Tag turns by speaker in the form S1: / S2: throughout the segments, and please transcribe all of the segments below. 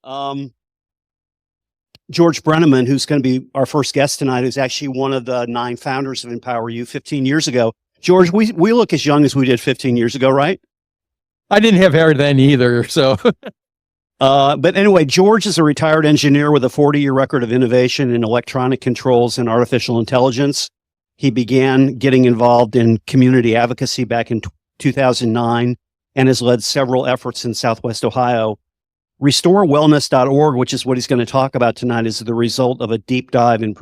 S1: Um, George Brenneman, who's going to be our first guest tonight, who's actually one of the 9 founders of EmpowerU 15 years ago. George, we look as young as we did 15 years ago, right?
S2: I didn't have hair then either, so.
S1: But anyway, George is a retired engineer with a 40-year record of innovation in electronic controls and artificial intelligence. He began getting involved in community advocacy back in 2009 and has led several efforts in Southwest Ohio. RestoreWellness.org, which is what he's going to talk about tonight, is the result of a deep dive in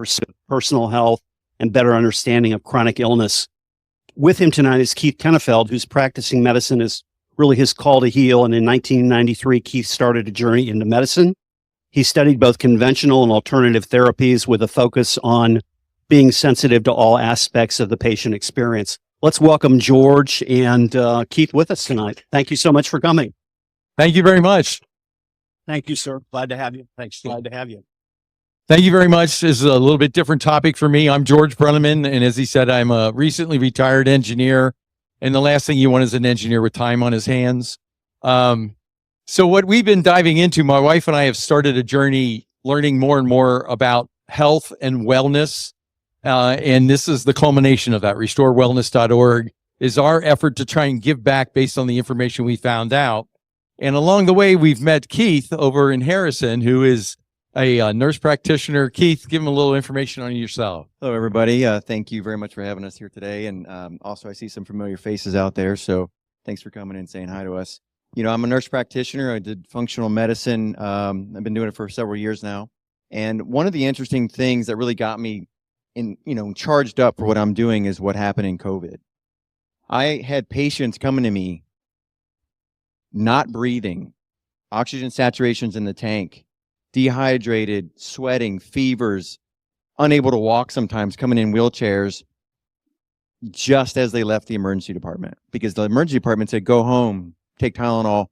S1: personal health and better understanding of chronic illness. With him tonight is Keith Kennefeld, whose practicing medicine is really his call to heal. And in 1993, Keith started a journey into medicine. He studied both conventional and alternative therapies with a focus on being sensitive to all aspects of the patient experience. Let's welcome George and Keith with us tonight. Thank you so much for coming.
S2: Thank you very much.
S1: Thank you, sir. Glad to have you. Thanks. Glad to have you.
S2: Thank you very much. This is a little bit different topic for me. I'm George Brenneman, and as he said, I'm a recently retired engineer. And the last thing you want is an engineer with time on his hands. So what we've been diving into, my wife and I have started a journey learning more and more about health and wellness. And this is the culmination of that. RestoreWellness.org is our effort to try and give back based on the information we found out. And along the way, we've met Keith over in Harrison, who is a nurse practitioner. Keith, give him a little information on yourself.
S3: Hello, everybody. Thank you very much for having us here today. And also, I see some familiar faces out there, so thanks for coming and saying hi to us. You know, I'm a nurse practitioner. I did functional medicine. I've been doing it for several years now. And one of the interesting things that really got me charged up for what I'm doing is what happened in COVID. I had patients coming to me not breathing, oxygen saturations in the tank, dehydrated, sweating, fevers, unable to walk sometimes, coming in wheelchairs just as they left the emergency department. Because the emergency department said, go home, take Tylenol,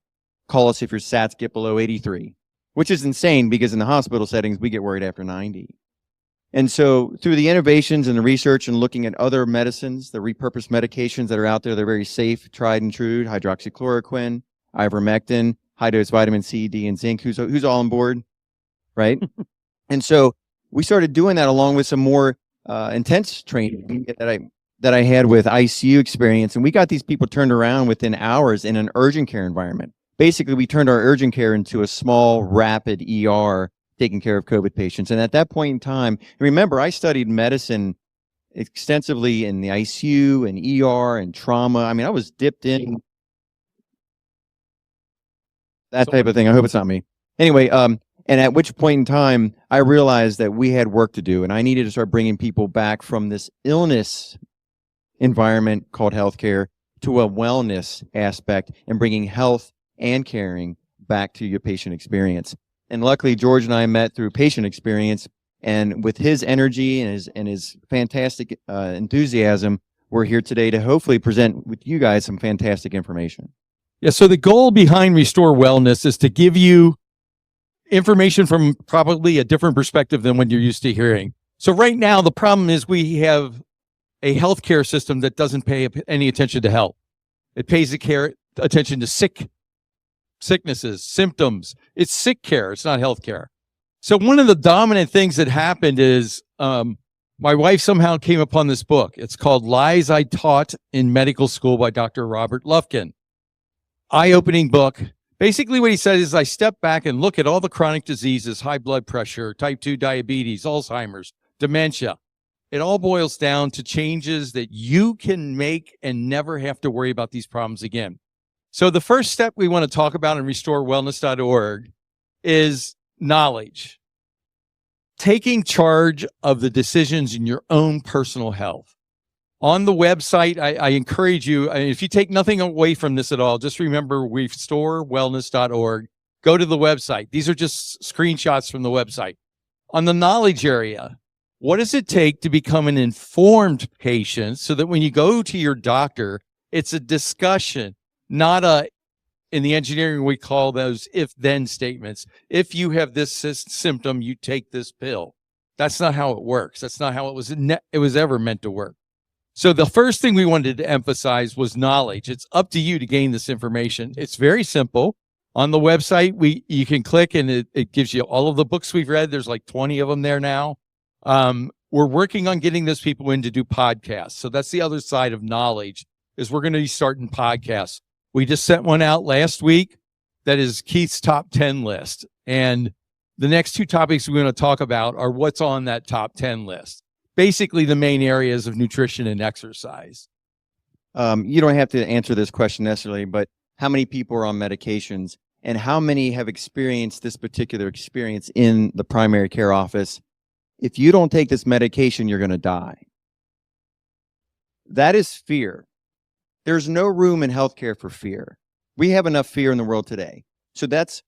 S3: call us if your sats get below 83, which is insane because in the hospital settings, we get worried after 90. And so through the innovations and the research and looking at other medicines, the repurposed medications that are out there, they're very safe, tried and true, hydroxychloroquine, ivermectin, high-dose vitamin C, D, and zinc. Who's all on board, right? And so we started doing that along with some more intense training that I had with ICU experience. And we got these people turned around within hours in an urgent care environment. Basically, we turned our urgent care into a small, rapid ER taking care of COVID patients. And at that point in time, remember, I studied medicine extensively in the ICU and ER and trauma. I mean, I was dipped in that type of thing. I hope it's not me. Anyway, and at which point in time, I realized that we had work to do, and I needed to start bringing people back from this illness environment called healthcare to a wellness aspect and bringing health and caring back to your patient experience. And luckily, George and I met through patient experience, and with his energy and his fantastic enthusiasm, we're here today to hopefully present with you guys some fantastic information.
S2: Yeah, so the goal behind Restore Wellness is to give you information from probably a different perspective than what you're used to hearing. So right now, the problem is we have a healthcare system that doesn't pay any attention to health. It pays attention to sicknesses, symptoms. It's sick care. It's not health care. So one of the dominant things that happened is my wife somehow came upon this book. It's called Lies I Taught in Medical School by Dr. Robert Lufkin. Eye-opening book. Basically what he said is I step back and look at all the chronic diseases, high blood pressure, type 2 diabetes, Alzheimer's, dementia. It all boils down to changes that you can make and never have to worry about these problems again. So the first step we want to talk about in RestoreWellness.org is knowledge. Taking charge of the decisions in your own personal health. On the website, I encourage you, if you take nothing away from this at all, just remember RestoreWellness.org. Go to the website. These are just screenshots from the website. On the knowledge area, what does it take to become an informed patient so that when you go to your doctor, it's a discussion, not in the engineering, we call those if-then statements. If you have this symptom, you take this pill. That's not how it works. That's not how it was ever meant to work. So the first thing we wanted to emphasize was knowledge. It's up to you to gain this information. It's very simple. On the website, you can click and it gives you all of the books we've read. There's like 20 of them there now. We're working on getting those people in to do podcasts. So that's the other side of knowledge, is we're going to be starting podcasts. We just sent one out last week that is Keith's top 10 list. And the next two topics we're going to talk about are what's on that top 10 list. Basically the main areas of nutrition and exercise.
S3: You don't have to answer this question necessarily, but how many people are on medications and how many have experienced this particular experience in the primary care office? If you don't take this medication, you're going to die. That is fear. There's no room in healthcare for fear. We have enough fear in the world today. So that's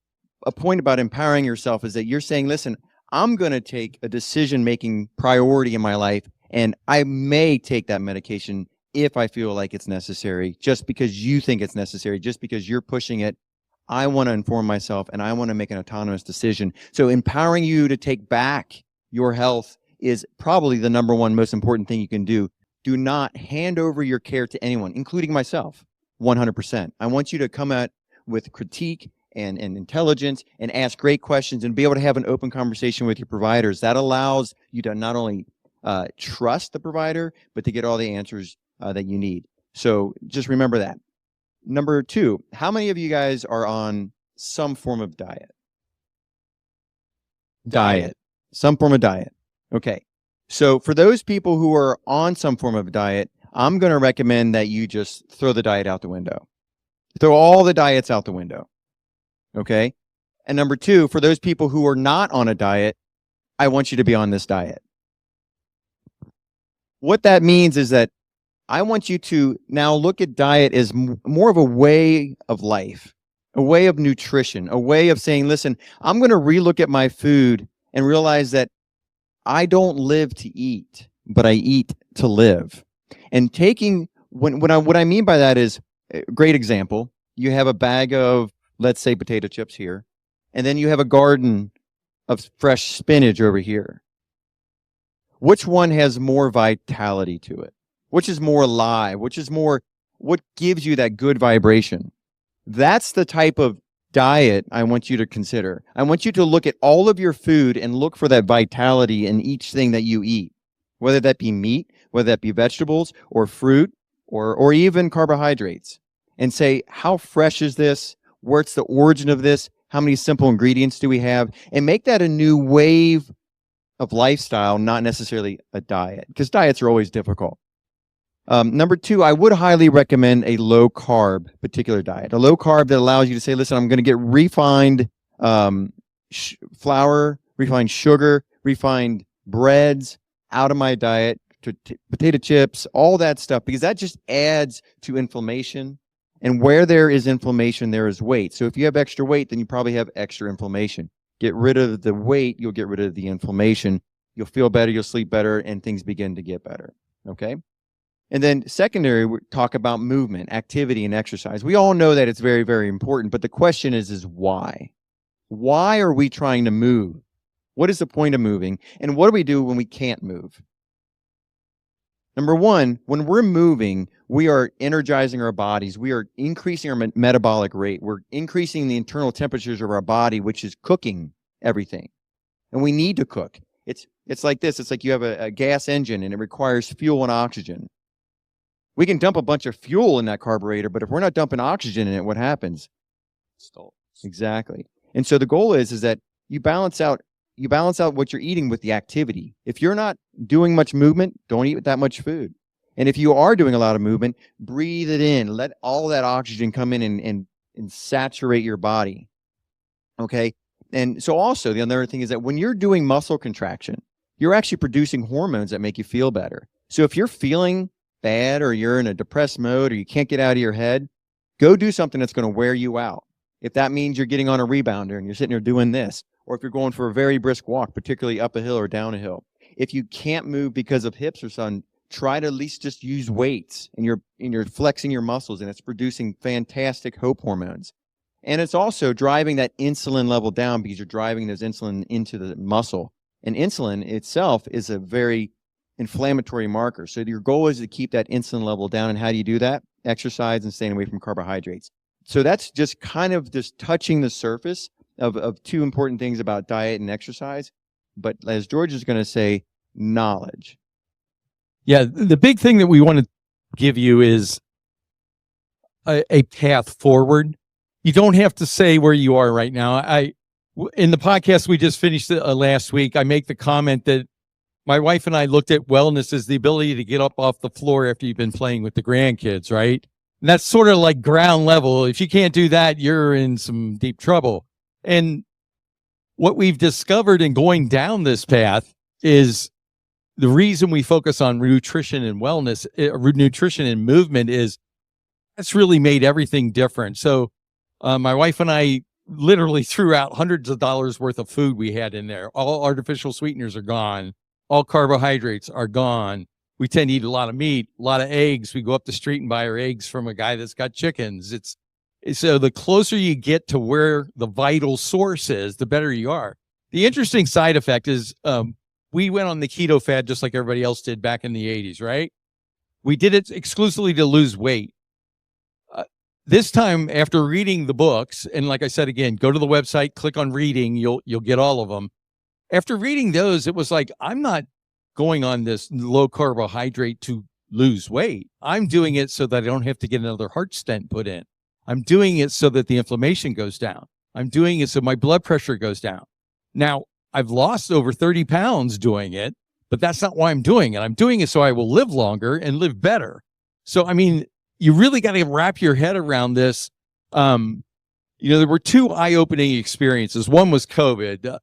S3: a point about empowering yourself, is that you're saying, listen, I'm going to take a decision-making priority in my life, and I may take that medication if I feel like it's necessary, just because you think it's necessary, just because you're pushing it. I want to inform myself, and I want to make an autonomous decision. So empowering you to take back your health is probably the number one most important thing you can do. Do not hand over your care to anyone, including myself, 100%. I want you to come at with critique and intelligence and ask great questions and be able to have an open conversation with your providers. That allows you to not only trust the provider, but to get all the answers that you need. So just remember that. Number two, how many of you guys are on some form of diet? Some form of diet. Okay. So for those people who are on some form of diet, I'm going to recommend that you just throw the diet out the window. Throw all the diets out the window. Okay. And number two, for those people who are not on a diet, I want you to be on this diet. What that means is that I want you to now look at diet as more of a way of life, a way of nutrition, a way of saying, listen, I'm going to relook at my food and realize that I don't live to eat, but I eat to live. And taking, what I mean by that is, a great example, you have a bag of, let's say, potato chips here, and then you have a garden of fresh spinach over here. Which one has more vitality to it? Which is more alive? Which is more, what gives you that good vibration? That's the type of diet I want you to consider. I want you to look at all of your food and look for that vitality in each thing that you eat, whether that be meat, whether that be vegetables or fruit or even carbohydrates, and say, how fresh is this? Where's the origin of this? How many simple ingredients do we have? And make that a new wave of lifestyle, not necessarily a diet, because diets are always difficult. Number two, I would highly recommend a low carb particular diet, a low carb that allows you to say, listen, I'm going to get refined flour, refined sugar, refined breads out of my diet, to potato chips, all that stuff, because that just adds to inflammation. And where there is inflammation, there is weight. So if you have extra weight, then you probably have extra inflammation. Get rid of the weight, you'll get rid of the inflammation. You'll feel better, you'll sleep better, and things begin to get better. Okay? And then secondary, we talk about movement, activity, and exercise. We all know that it's very, very important, but the question is why? Why are we trying to move? What is the point of moving? And what do we do when we can't move? Number one, when we're moving, we are energizing our bodies. We are increasing our metabolic rate. We're increasing the internal temperatures of our body, which is cooking everything. And we need to cook. It's like this. It's like you have a gas engine and it requires fuel and oxygen. We can dump a bunch of fuel in that carburetor, but if we're not dumping oxygen in it, what happens?
S2: Stalls.
S3: Exactly. And so the goal is that you balance out what you're eating with the activity. If you're not doing much movement, don't eat that much food. And if you are doing a lot of movement, breathe it in. Let all that oxygen come in and saturate your body. Okay? And so also the other thing is that when you're doing muscle contraction, you're actually producing hormones that make you feel better. So if you're feeling bad or you're in a depressed mode or you can't get out of your head, go do something that's going to wear you out. If that means you're getting on a rebounder and you're sitting there doing this, or if you're going for a very brisk walk, particularly up a hill or down a hill. If you can't move because of hips or something, try to at least just use weights and you're flexing your muscles and it's producing fantastic hope hormones. And it's also driving that insulin level down because you're driving those insulin into the muscle. And insulin itself is a very inflammatory marker. So your goal is to keep that insulin level down. And how do you do that? Exercise and staying away from carbohydrates. So that's just kind of just touching the surface of two important things about diet and exercise. But as George is going to say, knowledge.
S2: Yeah, the big thing that we want to give you is a path forward. You don't have to say where you are right now. In the podcast we just finished last week, I make the comment that my wife and I looked at wellness as the ability to get up off the floor after you've been playing with the grandkids, right? And that's sort of like ground level. If you can't do that, you're in some deep trouble. And what we've discovered in going down this path is the reason we focus on nutrition and wellness, nutrition and movement, is that's really made everything different. So my wife and I literally threw out hundreds of dollars worth of food we had in there. All artificial sweeteners are gone. All carbohydrates are gone. We tend to eat a lot of meat, a lot of eggs. We go up the street and buy our eggs from a guy that's got chickens. So the closer you get to where the vital source is, the better you are. The interesting side effect is we went on the keto fad just like everybody else did back in the 80s, right? We did it exclusively to lose weight. This time, after reading the books, and like I said, again, go to the website, click on reading, you'll get all of them. After reading those, it was like, I'm not going on this low carbohydrate to lose weight. I'm doing it so that I don't have to get another heart stent put in. I'm doing it so that the inflammation goes down. I'm doing it so my blood pressure goes down. Now, I've lost over 30 pounds doing it, but that's not why I'm doing it. I'm doing it so I will live longer and live better. So, I mean, you really got to wrap your head around this. There were two eye-opening experiences. One was COVID.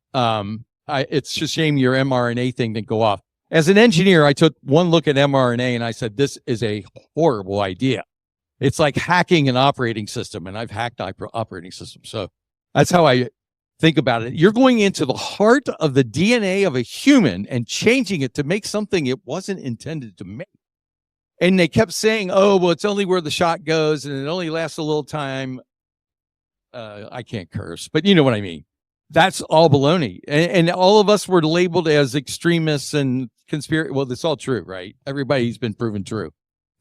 S2: It's just a shame your mRNA thing didn't go off. As an engineer, I took one look at mRNA and I said, this is a horrible idea. It's like hacking an operating system, and I've hacked operating systems. So that's how I think about it. You're going into the heart of the DNA of a human and changing it to make something it wasn't intended to make. And they kept saying, oh, well, it's only where the shot goes and it only lasts a little time. I can't curse, but you know what I mean. That's all baloney. And all of us were labeled as extremists and conspiracy. Well, that's all true, right? Everybody's been proven true.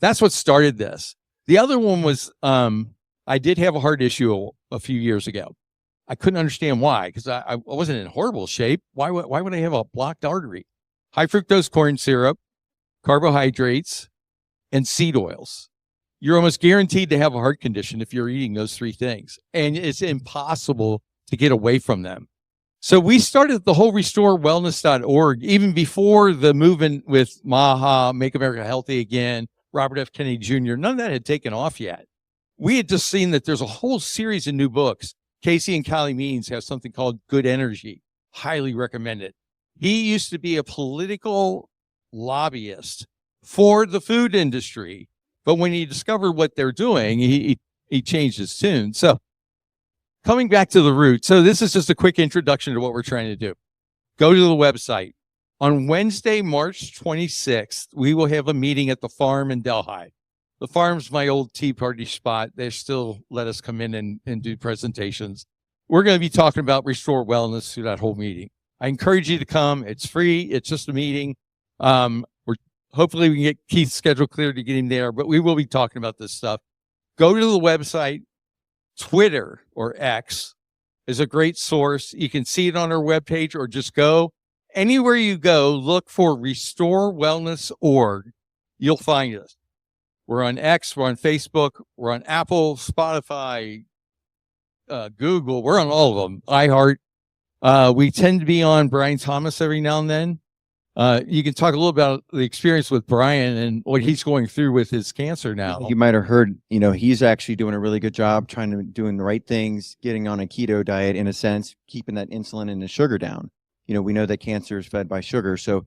S2: That's what started this. The other one was I did have a heart issue a few years ago. I couldn't understand why, because I wasn't in horrible shape. Why would I have a blocked artery? High fructose corn syrup, carbohydrates, and seed oils. You're almost guaranteed to have a heart condition if you're eating those three things. And it's impossible to get away from them. So we started the whole restorewellness.org even before the movement with MAHA, Make America Healthy Again, Robert F. Kennedy Jr. None of that had taken off yet. We had just seen that there's a whole series of new books. Casey and Callie Means have something called Good Energy. Highly recommend it. He used to be a political lobbyist for the food industry, but when he discovered what they're doing, he changed his tune. So coming back to the root. So this is just a quick introduction to what we're trying to do. Go to the website. On Wednesday, March 26th, we will have a meeting at the farm in Delhi. The farm's my old Tea Party spot. They still let us come in and do presentations. We're going to be talking about Restore Wellness through that whole meeting. I encourage you to come. It's free. It's just a meeting. Hopefully we can get Keith's schedule clear to get him there, but we will be talking about this stuff. Go to the website. Twitter or X is a great source. You can see it on our webpage, or just go anywhere you go, look for restorewellness.org. You'll find us. We're on X, we're on Facebook, we're on Apple, Spotify, Google. We're on all of them. iHeart. We tend to be on Brian Thomas every now and then. You can talk a little about the experience with Brian and what he's going through with his cancer now.
S3: You might have heard, he's actually doing a really good job doing the right things, getting on a keto diet in a sense, keeping that insulin and the sugar down. We know that cancer is fed by sugar. So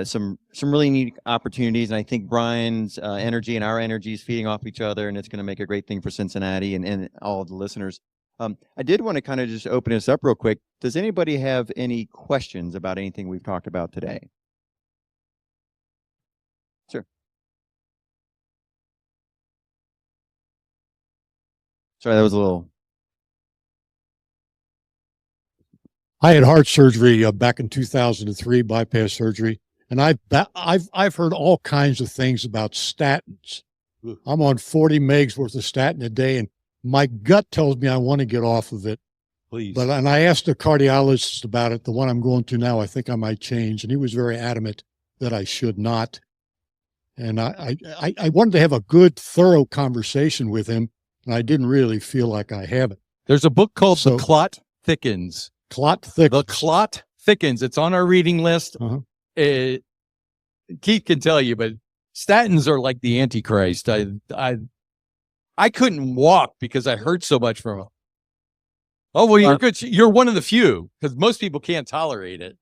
S3: some really neat opportunities. And I think Brian's energy and our energy is feeding off each other, and it's going to make a great thing for Cincinnati and all of the listeners. I did want to kind of just open this up real quick. Does anybody have any questions about anything we've talked about today? Sure. Sorry, that was a little.
S4: I had heart surgery back in 2003, bypass surgery, and I've heard all kinds of things about statins. I'm on 40 megs worth of statin a day, and My gut tells me I want to get off of it.
S2: Please.
S4: And I asked a cardiologist about it, the one I'm going to now. I think I might change. And he was very adamant that I should not. And I wanted to have a good, thorough conversation with him. And I didn't really feel like I have it.
S2: There's a book called The Clot Thickens.
S4: Clot Thickens.
S2: The Clot Thickens. It's on our reading list. Keith can tell you, but statins are like the Antichrist. I couldn't walk because I heard so much from them. Oh, well, you're good. You're one of the few, because most people can't tolerate it.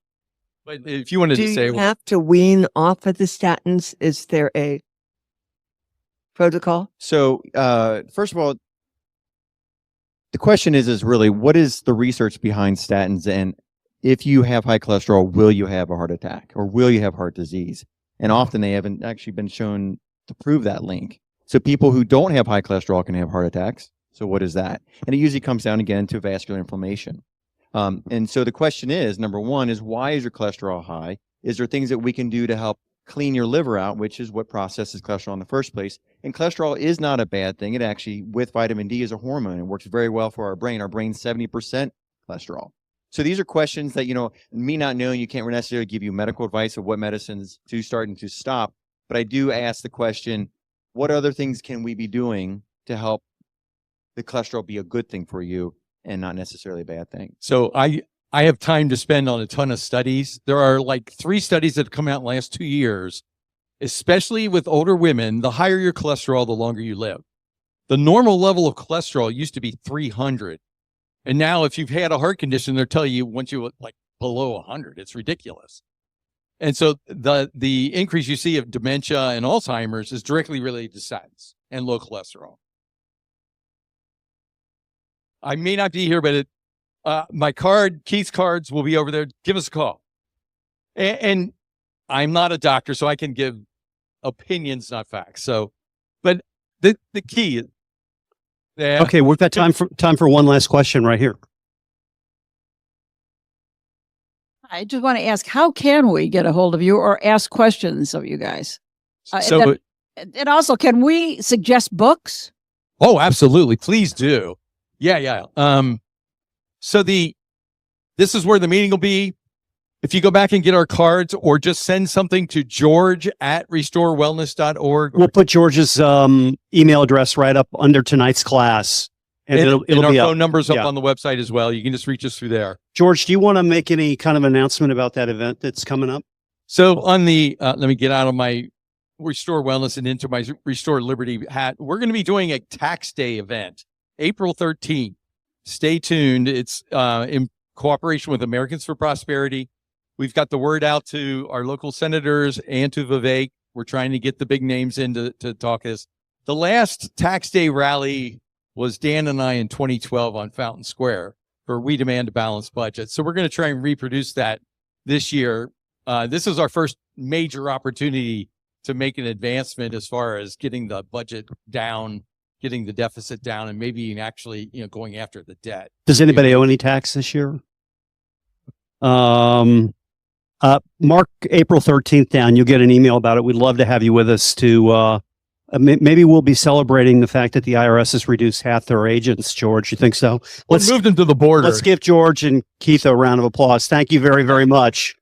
S2: But if you wanted
S5: Do
S2: to say,
S5: you have to wean off of the statins? Is there a protocol?
S3: So, first of all, the question is really, what is the research behind statins? And if you have high cholesterol, will you have a heart attack or will you have heart disease? And often they haven't actually been shown to prove that link. So people who don't have high cholesterol can have heart attacks. So what is that? And it usually comes down again to vascular inflammation. And so the question is, number one is, why is your cholesterol high? Is there things that we can do to help clean your liver out, which is what processes cholesterol in the first place? And cholesterol is not a bad thing. It actually, with vitamin D, is a hormone. It works very well for our brain. Our brain's 70% cholesterol. So these are questions that, me not knowing, you can't necessarily give you medical advice of what medicines to start and to stop. But I do ask the question, what other things can we be doing to help the cholesterol be a good thing for you and not necessarily a bad thing?
S2: so I have time to spend on a ton of studies. There are like 3 studies that have come out in the last 2 years, especially with older women. The higher your cholesterol, the longer you live. The normal level of cholesterol used to be 300. And now if you've had a heart condition, they're telling you once you like below 100, it's ridiculous. And so the increase you see of dementia and Alzheimer's is directly related to statins and low cholesterol. I may not be here, but my card, Keith's cards, will be over there. Give us a call. And I'm not a doctor, so I can give opinions, not facts. So, but the key. Yeah.
S1: Okay, we've got time for one last question right here.
S6: I just want to ask, how can we get a hold of you or ask questions of you guys? And also, can we suggest books?
S2: Oh, absolutely. Please do. Yeah. So this is where the meeting will be. If you go back and get our cards or just send something to george@restorewellness.org.
S1: We'll put George's email address right up under tonight's class. And it'll
S2: our
S1: be
S2: phone
S1: up.
S2: numbers up
S1: Yeah.
S2: on the website as well. You can just reach us through there.
S1: George, do you want to make any kind of announcement about that event that's coming up?
S2: So on the, let me get out of my Restore Wellness and into my Restore Liberty hat. We're going to be doing a tax day event, April 13th. Stay tuned. It's in cooperation with Americans for Prosperity. We've got the word out to our local senators and to Vivek. We're trying to get the big names in to talk this. The last tax day rally was Dan and I in 2012 on Fountain Square for We Demand a Balanced Budget. So we're going to try and reproduce that this year. This is our first major opportunity to make an advancement as far as getting the budget down, getting the deficit down, and maybe even actually, going after the debt.
S1: Does anybody owe any tax this year? Mark April 13th down. You'll get an email about it. We'd love to have you with us to, maybe we'll be celebrating the fact that the IRS has reduced half their agents. George, you think so?
S2: Let's move them to the border.
S1: Let's give George and Keith a round of applause. Thank you very, very much.